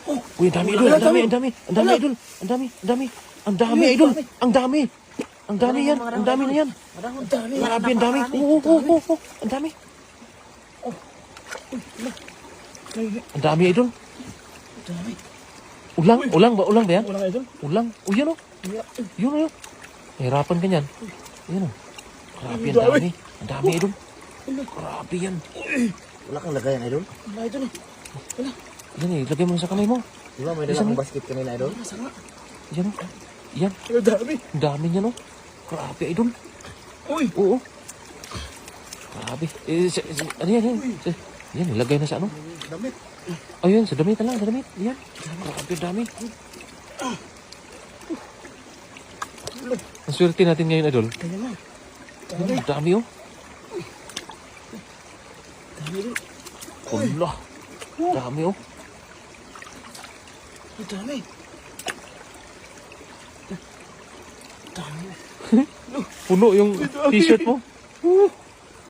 Uy, ang dami, idol. Ang dami, ang dami. Ang dami, idol. Ang dami, ang dami. Ang dami, idol. Ang dami. Ang dami yan. Ang dami na yan. Ang dami. Grabe, ang dami. Oo. Ang dami. Ang dami, idol. Ang dami. Ulang ba yan? Wala nga idol. Ulang. O, yan o. Yun o, yun. Mahirapan ka niyan. Yan o. Grabe, ang dami. Ang dami, idol. Grabe yan. Wala kang lagayan, idol? Wala idol eh. Yan eh, lagay mo sa kamay mo. Di ba may dalang basket kanina, idol? Nasa nga. Yan o. Yan. Ang dami. Ang dami niyan o. Grabe, idol. Uy. Oo. Grabe. Ano yan? Yan, ilagay na sa ano? Damit. Ayun, sa damit na lang, sa damit. Yan. Grabe, dami. Ang swerte natin ngayon, idol. Kaya nga. Ang dami oh. Dami idol. Wala. Dami oh. Ang dami. Dami. Puno yung t-shirt mo.